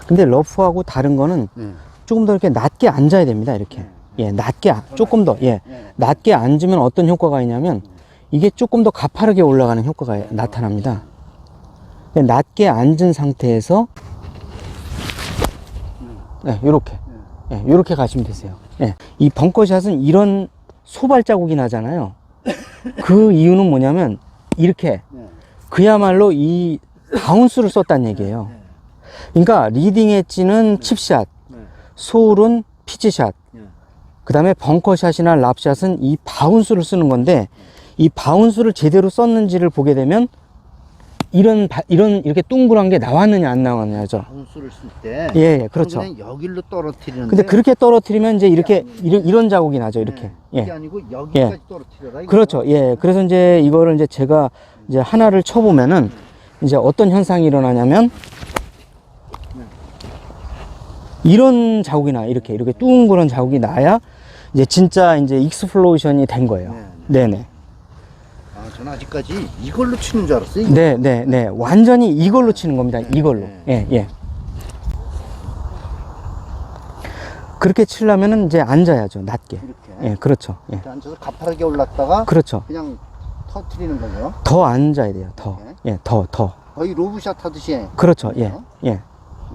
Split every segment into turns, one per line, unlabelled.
근데 러프하고 다른 거는 조금 더 이렇게 낮게 앉아야 됩니다. 이렇게. 예, 낮게, 조금 더, 예. 낮게 앉으면 어떤 효과가 있냐면, 이게 조금 더 가파르게 올라가는 효과가 나타납니다. 낮게 앉은 상태에서, 예, 요렇게. 예, 요렇게 가시면 되세요. 예. 이 벙커샷은 이런 소발 자국이 나잖아요. 그 이유는 뭐냐면, 이렇게, 그야말로 이 바운스를 썼다는 얘기예요. 그러니까, 리딩 엣지는 칩샷, 소울은 피치샷, 그 다음에 벙커샷이나 랍샷은 이 바운스를 쓰는 건데, 이 바운스를 제대로 썼는지를 보게 되면, 이렇게 둥그란 게 나왔느냐, 안 나왔느냐죠.
바운스를 쓸 때.
예, 그렇죠.
그냥 여기로 떨어뜨리는데.
근데 그렇게 떨어뜨리면 이제 이렇게, 이런 자국이 나죠, 이렇게.
이게 아니고 여기까지 떨어뜨려라. 이거.
그렇죠. 예. 그래서 이제 이거를 이제 제가 이제 하나를 쳐보면은, 이제 어떤 현상이 일어나냐면, 이런 자국이 나요. 이렇게 둥그런 자국이 나야 이제 진짜 이제 익스플로전이 된 거예요. 네네.
아, 저는 아직까지 이걸로 치는 줄 알았어요.
네네네. 완전히 이걸로 치는 겁니다. 이걸로. 예, 예. 그렇게 치려면은 이제 앉아야죠. 낮게.
이렇게.
예, 그렇죠. 예.
이렇게 앉아서 가파르게 올랐다가.
그렇죠.
그냥 터트리는 거죠.
더 앉아야 돼요. 더. 예, 더.
거의 로브샷 하듯이.
그렇죠. 예, 예.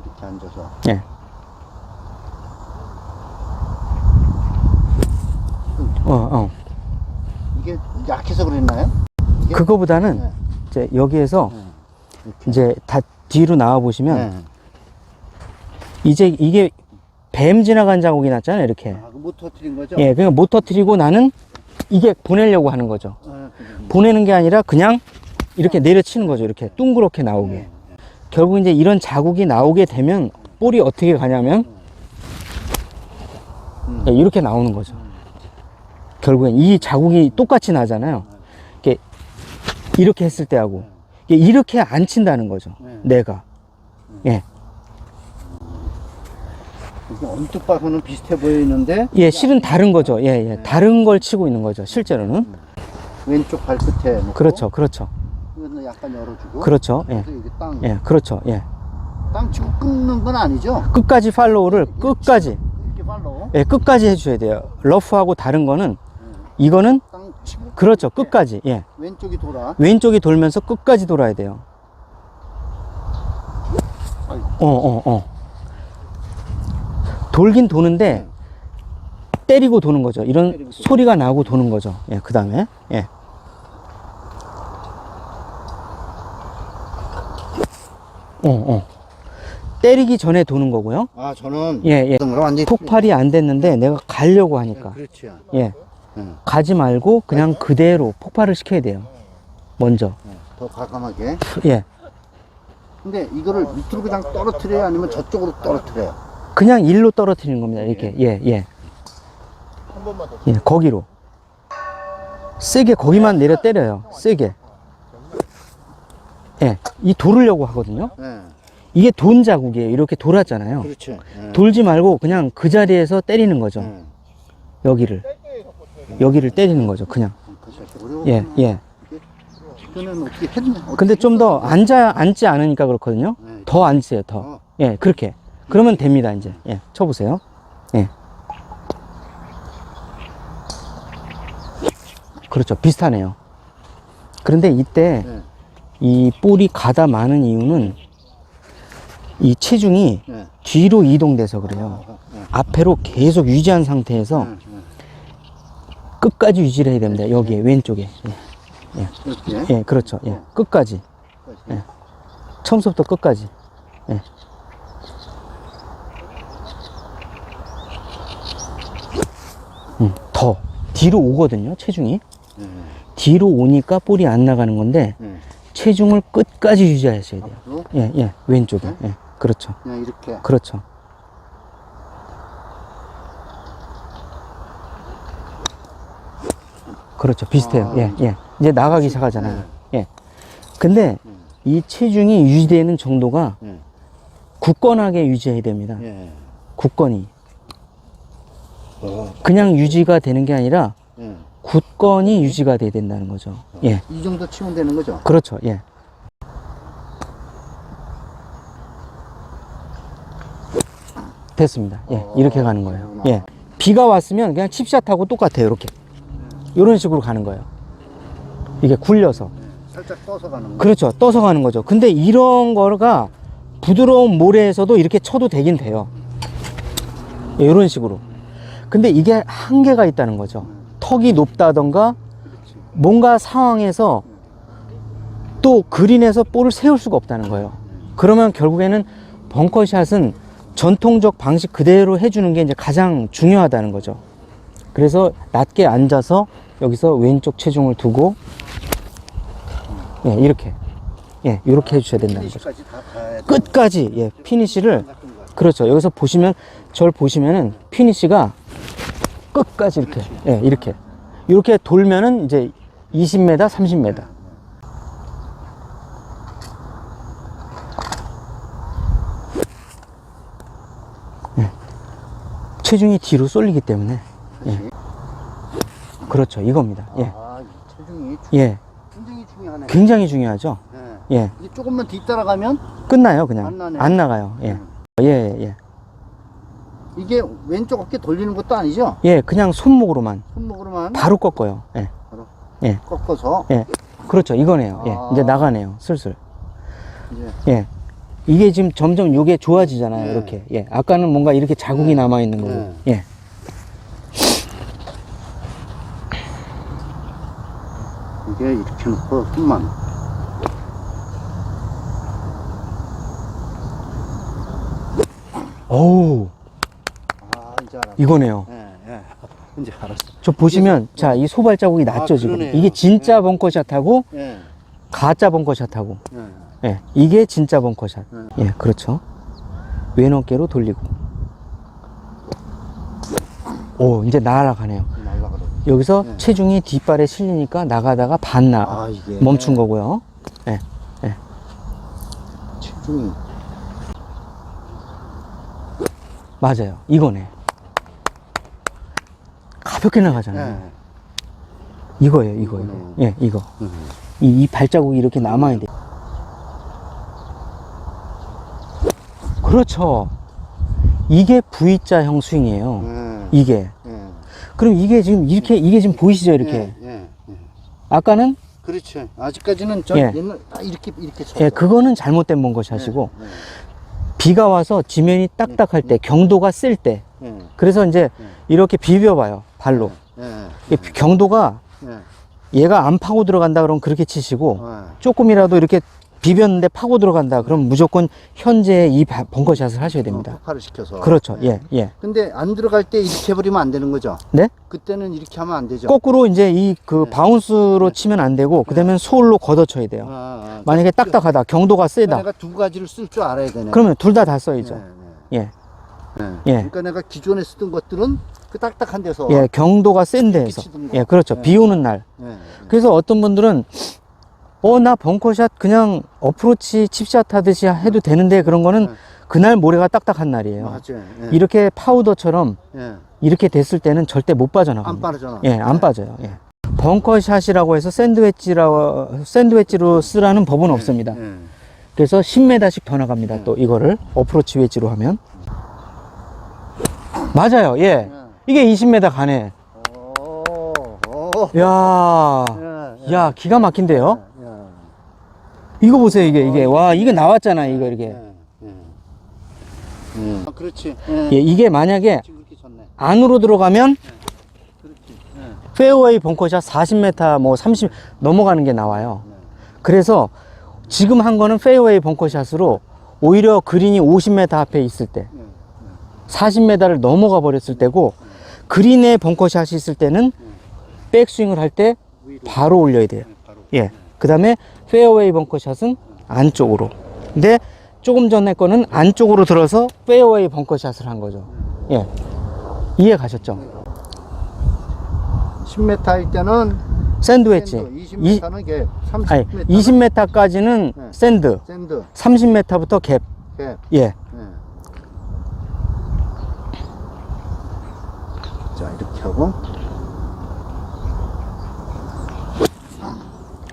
이렇게 앉아서.
예.
이게 약해서 그랬나요? 이게?
그거보다는 이제 여기에서 이제 다 뒤로 나와 보시면 이제 이게 뱀 지나간 자국이 났잖아요. 이렇게.
아, 못 터트린 거죠?
예, 그러니까 못 터트리고 나는 이게 보내려고 하는 거죠. 보내는 게 아니라 그냥 이렇게 내려치는 거죠. 이렇게 둥그렇게 나오게. 결국 이제 이런 자국이 나오게 되면 볼이 어떻게 가냐면 이렇게 나오는 거죠. 결국엔 이 자국이 똑같이 나잖아요. 이렇게 했을 때 하고 이렇게 안 친다는 거죠. 내가. 예.
언뜻 봐서는 비슷해 보이는데.
예, 실은 다른 거죠. 예, 예. 다른 걸 치고 있는 거죠. 실제로는.
왼쪽 발끝에 놓고.
그렇죠. 그렇죠.
이거는 약간 열어주고.
그렇죠. 예.
그래서 여기 땅.
예, 그렇죠. 예.
땅 치고 끊는 건 아니죠?
끝까지 팔로우를 끝까지.
이렇게 팔로우.
예, 끝까지 해줘야 돼요. 러프하고 다른 거는 이거는
땅 치고.
그렇죠. 끝까지. 예.
왼쪽이 돌아.
왼쪽이 돌면서 끝까지 돌아야 돼요. 돌긴 도는데 때리고 도는 거죠. 이런 소리가 나고 도는 거죠. 예, 그 다음에. 예. 때리기 전에 도는 거고요.
아, 저는.
예, 예.
완전히.
폭발이 안 됐는데 내가 가려고 하니까.
그렇죠.
예. 가지 말고 그냥 그대로 폭발을 시켜야 돼요. 먼저.
더 과감하게.
예.
근데 이거를 밑으로 그냥 떨어뜨려요? 아니면 저쪽으로 떨어뜨려요?
그냥 일로 떨어뜨리는 겁니다. 이렇게. 예, 예.
한 번만 더.
예, 거기로. 세게 거기만 내려 때려요. 세게. 예. 이 돌으려고 하거든요. 이게 돈 자국이에요. 이렇게 돌았잖아요.
그렇죠.
돌지 말고 그냥 그 자리에서 때리는 거죠. 여기를. 여기를 때리는 거죠. 그냥. 예, 예.
이거는 어떻게 했냐?
근데 좀 더 앉지 않으니까 그렇거든요. 더 앉으세요. 더. 예, 그렇게. 그러면 됩니다. 이제. 예, 쳐보세요. 예. 그렇죠. 비슷하네요. 그런데 이때 이 볼이 가다 마는 이유는 이 체중이 뒤로 이동돼서 그래요. 앞으로 계속 유지한 상태에서 끝까지 유지를 해야 됩니다. 여기에 왼쪽에. 예.
이렇게.
예, 그렇죠. 예, 끝까지. 예. 처음부터 끝까지. 예. 더 뒤로 오거든요. 체중이 뒤로 오니까 볼이 안 나가는 건데 체중을 끝까지 유지하셔야 돼요.
앞으로?
예, 예, 왼쪽에. 예, 그렇죠.
그냥 이렇게.
그렇죠. 그렇죠. 비슷해요. 예, 예. 이제 나가기 시작하잖아요. 예. 근데 이 체중이 유지되는 정도가 굳건하게 유지해야 됩니다. 굳건히. 그냥 유지가 되는 게 아니라 굳건히 유지가 돼야 된다는 거죠. 예.
이 정도 치면 되는 거죠?
그렇죠. 예. 됐습니다. 예, 이렇게 가는 거예요. 예. 비가 왔으면 그냥 칩샷하고 똑같아요. 이렇게. 이런 식으로 가는 거예요. 이게 굴려서.
살짝 떠서 가는 거.
그렇죠. 떠서 가는 거죠. 근데 이런 거가 부드러운 모래에서도 이렇게 쳐도 되긴 돼요. 예, 이런 식으로. 근데 이게 한계가 있다는 거죠. 턱이 높다던가 뭔가 상황에서 또 그린에서 볼을 세울 수가 없다는 거예요. 그러면 결국에는 벙커샷은 전통적 방식 그대로 해주는 게 이제 가장 중요하다는 거죠. 그래서 낮게 앉아서 여기서 왼쪽 체중을 두고 예, 이렇게 이렇게 해주셔야 된다는 거죠.
피니시까지 다 가야 돼.
끝까지 예, 피니시를 그렇죠. 여기서 보시면 저를 보시면은 피니시가 끝까지 이렇게 이렇게 돌면은 이제 20m, 30m. 체중이 뒤로 쏠리기 때문에 그렇죠. 이겁니다. 이
체중이 굉장히 중요하네.
굉장히 중요하죠.
이게 조금만 뒤따라가면
끝나요. 그냥
안 나네.
안 나가요.
이게 왼쪽 어깨 돌리는 것도 아니죠?
그냥 손목으로만
손목으로만
바로 꺾어요.
바로
예.
꺾어서
그렇죠. 이거네요. 이제 나가네요. 슬슬. 이게 지금 점점 이게 좋아지잖아요. 이렇게. 아까는 뭔가 이렇게 자국이 남아 있는 거고.
이게 이렇게 놓고 손만.
어우,
이제 알았어.
이거네요.
이제 알았어.
저 보시면 자, 이 소발자국이 낮죠, 지금.
그러네요.
이게 진짜 벙커샷하고
예.
가짜 벙커샷하고.
예.
이게 진짜 벙커샷. 그렇죠. 왼 어깨로 돌리고. 오, 이제 날아가네요.
날라가더라고.
여기서 체중이 뒷발에 실리니까 나가다가
이게
멈춘 거고요.
체중이
맞아요. 이거네. 가볍게 나가잖아요. 이거예요, 이거. 이거. 이 발자국이 이렇게 남아야 돼. 그렇죠. 이게 V자형 스윙이에요. 이게. 그럼 이게 지금 이게 지금 보이시죠? 이렇게. 아까는?
그렇죠. 아직까지는 옛날 이렇게 쳤어.
그거는 잘못된 벙커샷이고. 비가 와서 지면이 딱딱할 때, 경도가 셀 때. 그래서 이제 이렇게 비벼봐요, 발로. 경도가 얘가 안 파고 들어간다 그러면 그렇게 치시고, 조금이라도 이렇게 비볐는데 파고 들어간다 그럼 무조건 현재 이 벙커샷을 하셔야 됩니다.
폭발을 시켜서.
그렇죠.
근데 안 들어갈 때 이렇게 해버리면 안 되는 거죠?
네?
그때는 이렇게 하면 안 되죠?
거꾸로 이제 바운스로 치면 안 되고, 그 다음에 솔로 걷어 쳐야 돼요. 만약에 딱딱하다, 경도가 세다.
내가 두 가지를 쓸 줄 알아야 되네.
그러면 둘 다 써야죠.
그러니까 내가 기존에 쓰던 것들은 그 딱딱한 데서.
경도가 센 데에서.
치든가.
그렇죠. 비 오는 날. 그래서 어떤 분들은 나 벙커샷 그냥 어프로치 칩샷 하듯이 해도 되는데, 그런 거는 그날 모래가 딱딱한 날이에요.
맞아요.
이렇게 파우더처럼 이렇게 됐을 때는 절대 못 빠져나갑니다.
안 빠르잖아.
안 빠져요. 벙커샷이라고 해서 샌드웨지로 쓰라는 법은 없습니다. 그래서 10m씩 더 나갑니다. 또 이거를 어프로치 웨지로 하면. 맞아요. 이게 20m 가네. 야, 기가 막힌데요? 이거 보세요, 이게. 와, 이게 나왔잖아, 이거, 이렇게.
그렇지.
이게 만약에
그렇게 쳤네.
안으로 들어가면
그렇지.
페어웨이 벙커샷 40m, 뭐 30 넘어가는 게 나와요. 그래서 지금 한 거는 페어웨이 벙커샷으로 오히려 그린이 50m 앞에 있을 때, 40m를 넘어가 버렸을 때고, 그린에 벙커샷이 있을 때는 백스윙을 할 때 바로 올려야 돼요. 그 다음에 페어웨이 벙커샷은 안쪽으로. 근데 조금 전에 거는 안쪽으로 들어서 페어웨이 벙커샷을 한 거죠. 이해 가셨죠?
10m일 때는
샌드웨지.
20m는 갭, 30m
20m까지는 샌드.
샌드,
30m부터 갭.
갭. 자, 이렇게 하고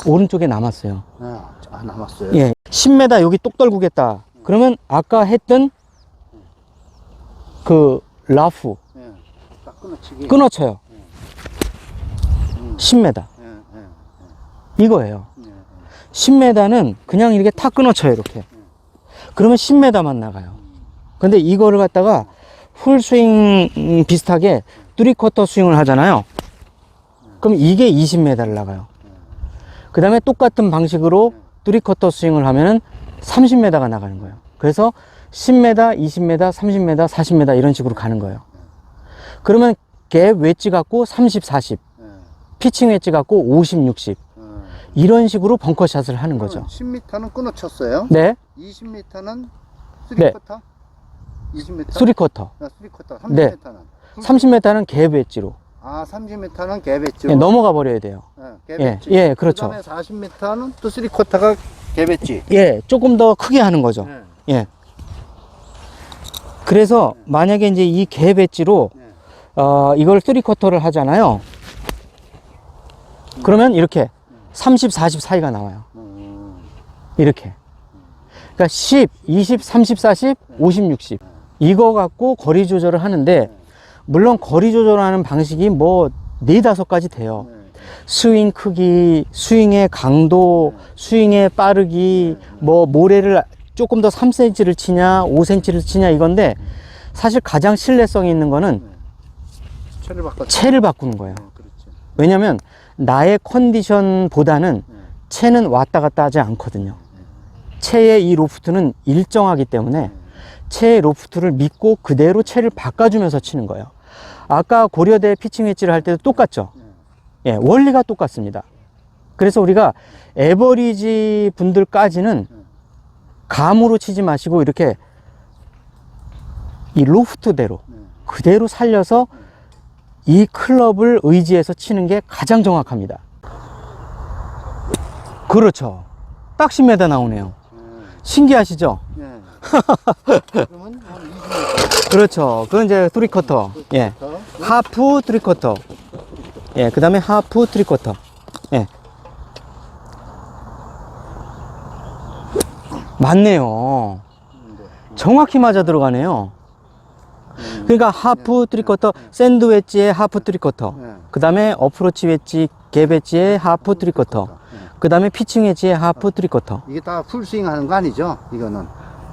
오른쪽에 남았어요.
남았어요.
10m 여기 똑 떨구겠다. 그러면 아까 했던 그 라프
예. 딱 끊어치기.
끊어쳐요. 10m.
예, 예,
이거예요.
예, 예.
10m는 그냥 이렇게 탁 끊어쳐요, 이렇게. 그러면 10m만 나가요. 근데 이거를 갖다가 풀스윙 비슷하게 3쿼터 스윙을 하잖아요. 그럼 이게 20m를 나가요. 그 다음에 똑같은 방식으로 3쿼터 스윙을 하면은 30m가 나가는 거예요. 그래서 10m, 20m, 30m, 40m 이런 식으로 가는 거예요. 그러면 갭 웨지 갖고 30, 40,
예.
피칭 웨지 갖고 50, 60 이런 식으로 벙커샷을 하는 거죠.
10m는 끊어쳤어요.
네,
20m는
네.
3쿼터? 20m?
3쿼터.
3쿼터. 30m는?
네. 30m는 갭 웨지로.
아, 30m는 갭했죠.
예, 넘어가 버려야 돼요. 예, 예, 그렇죠.
그 다음에 40m는 또 3쿼터가 갭했지.
예, 조금 더 크게 하는 거죠.
예.
예. 그래서 만약에 이제 이 갭 웨지로 이걸 3쿼터를 하잖아요. 그러면 이렇게 30, 40 사이가 나와요. 이렇게. 그러니까 10, 20, 30, 40, 50, 60. 이거 갖고 거리 조절을 하는데, 물론 거리 조절하는 방식이 뭐 4, 5가지 돼요. 스윙 크기, 스윙의 강도, 스윙의 빠르기, 뭐 모래를 조금 더 3cm를 치냐, 5cm를 치냐 이건데, 사실 가장 신뢰성이 있는 거는 채를 바꾸는 거예요.
그렇죠.
왜냐면 나의 컨디션보다는 채는 왔다 갔다 하지 않거든요. 채의 이 로프트는 일정하기 때문에 채의 로프트를 믿고 그대로 채를 바꿔주면서 치는 거예요. 아까 고려대 피칭 웨지를 할 때도 똑같죠. 예, 원리가 똑같습니다. 그래서 우리가 에버리지 분들까지는 감으로 치지 마시고 이렇게 이 로프트대로 그대로 살려서 이 클럽을 의지해서 치는 게 가장 정확합니다. 그렇죠. 딱 10m 나오네요. 신기하시죠?
예. 그러면 한 20m.
그렇죠. 그건 이제 3쿼터. 예. 하프 3쿼터. 예. 그 다음에 하프 3쿼터. 예. 맞네요. 정확히 맞아 들어가네요. 그러니까 하프 3쿼터, 샌드 웨지의 하프 3쿼터. 그 다음에 어프로치 웨지, 갭 웨지의 하프 3쿼터. 그 다음에 피칭 웨지의 하프 3쿼터.
이게 다 풀스윙 하는 거 아니죠? 이거는.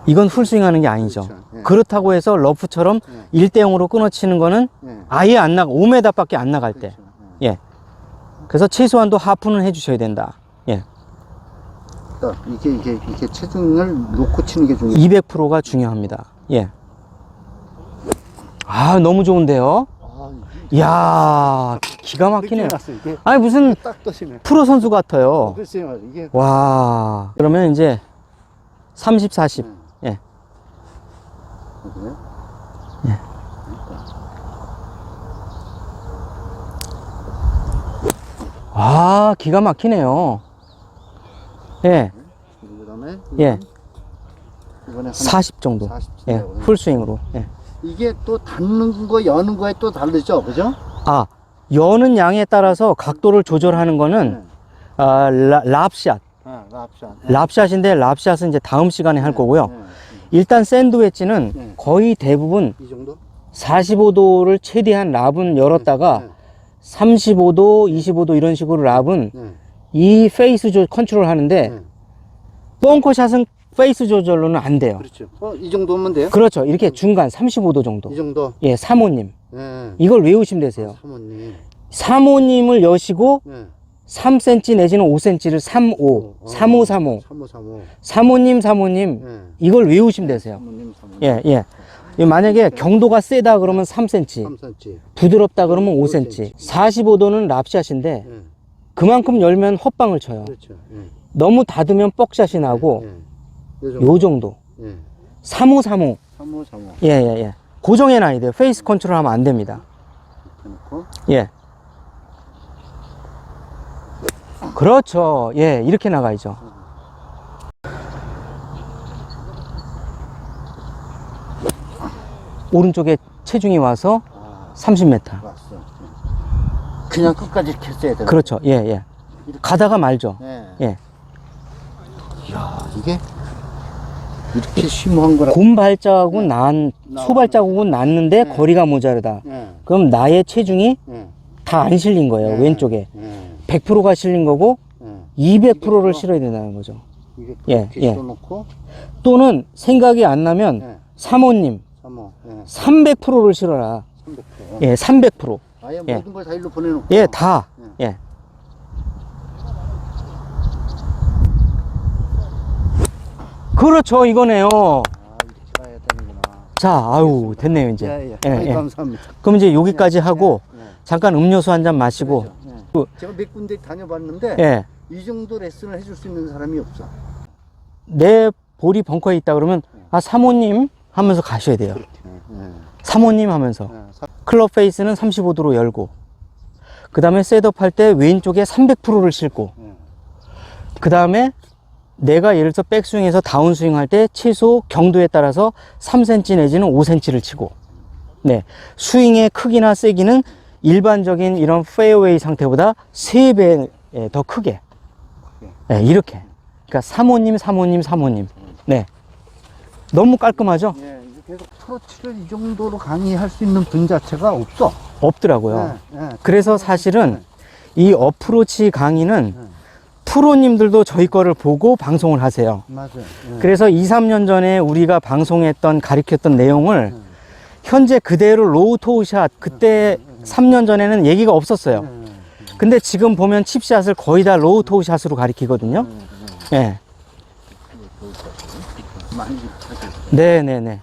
이건 풀스윙 하는 게 아니죠.
그렇죠. 예.
그렇다고 해서 러프처럼 1대0으로 끊어치는 거는
예.
아예 안 나가, 5m 밖에 안 나갈 때.
그렇죠.
예. 그래서 최소한도 하프는 해주셔야 된다. 예.
또 이게 체중을 놓고 치는 게 중요해요.
200%가 중요합니다. 예. 아, 너무 좋은데요?
아,
이야, 기가 막히네요.
이게
아니, 무슨
딱 떠시네.
프로 선수 같아요.
글쎄요, 맞아. 이게
와. 그러면 이제 30, 40. 예.
그래요?
아, 기가 막히네요. 예.
그다음에
예.
이번에
40 정도.
40
예.
치려고.
풀스윙으로. 예.
이게 또 닫는 거, 여는 거에 또 다르죠, 그죠?
아, 여는 양에 따라서 각도를 조절하는 거는 아, 랍샷.
랍샷.
랍샷인데 랍샷은 이제 다음 시간에 할 거고요.
네.
일단 샌드 웨지는
네.
거의 대부분
이 정도?
45도를 최대한 랍은 열었다가
네.
35도, 25도 이런 식으로 랍은
네.
이 페이스 컨트롤 하는데
네.
벙커샷은 페이스 조절로는 안 돼요.
그렇죠. 이 정도면 돼요?
그렇죠. 이렇게 중간 35도 정도.
이 정도?
예, 사모님.
네.
이걸 외우시면 되세요.
사모님.
사모님을 여시고
네.
3cm 내지는 5cm를 35, 35, 35.
3535.
사모님, 사모님.
네.
이걸 외우시면 되세요.
사모님, 사모님.
예, 예. 만약에 경도가 세다 그러면 3cm,
3cm.
부드럽다 그러면 5cm. 45도는 랍샷인데
네.
그만큼 열면 헛방을 쳐요.
그렇죠. 네.
너무 닫으면 뻑샷이 나고
네.
요 정도.
네.
35, 35.
3535.
예, 예, 예. 고정해놔야 돼요. 페이스 컨트롤 하면 안 됩니다.
해놓고.
예. 그렇죠. 예, 이렇게 나가야죠. 오른쪽에 체중이 와서 30m.
왔어. 그냥 끝까지 이렇게 했어야 돼.
그렇죠. 예, 예. 가다가 말죠.
네.
예.
이야, 이게 이렇게 심오한 거라.
곰 발자국은 소 발자국은 났는데
네.
거리가 모자르다.
예.
그럼 나의 체중이
예.
다 안 실린 거예요.
네.
왼쪽에.
예.
100%가 실린 거고
예.
200%를 실어야 된다는 거죠.
이렇게
예, 예.
실어놓고.
또는 생각이 안 나면
예.
사모님
3호. 예.
300%를 실어라.
300%.
예, 300%.
아예
예.
모든 걸 다 일로 보내놓고.
예, 다. 예. 그렇죠, 이거네요.
아, 이렇게 가야 되는구나.
자, 아유, 됐네요, 이제.
예, 예.
예,
아이,
예.
감사합니다.
그럼 이제 여기까지 하고
예, 예.
잠깐 음료수 한 잔 마시고.
그렇죠. 예.
그-
제가 몇 군데 다녀봤는데
예.
이 정도 레슨을 해줄 수 있는 사람이 없어.
내 볼이 벙커에 있다 그러면 아, 사모님 하면서 가셔야 돼요.
예.
사모님 하면서.
예.
클럽 페이스는 35도로 열고, 그 다음에 셋업 할 때 왼쪽에 300%를 싣고,
예.
그 다음에 내가 예를 들어서 백스윙에서 다운스윙 할 때 최소 경도에 따라서 3cm 내지는 5cm를 치고, 네. 스윙의 크기나 세기는 일반적인 이런 페어웨이 상태보다 3배 더 크게. 네, 이렇게. 그러니까 사모님, 사모님, 사모님. 네. 너무 깔끔하죠?
예, 이렇게 해서 프로치를 이 정도로 강의할 수 있는 분 자체가 없어.
없더라고요.
예, 예.
그래서 사실은 이 어프로치 강의는 프로님들도 저희 거를 보고 방송을 하세요.
맞아요. 예.
그래서 2, 3년 전에 우리가 방송했던, 가르쳤던 내용을 현재 그대로 로우 토우샷, 그때 3년 전에는 얘기가 없었어요. 근데 지금 보면 칩샷을 거의 다 로우 토우샷으로 가리키거든요. 예.
많이
네네네.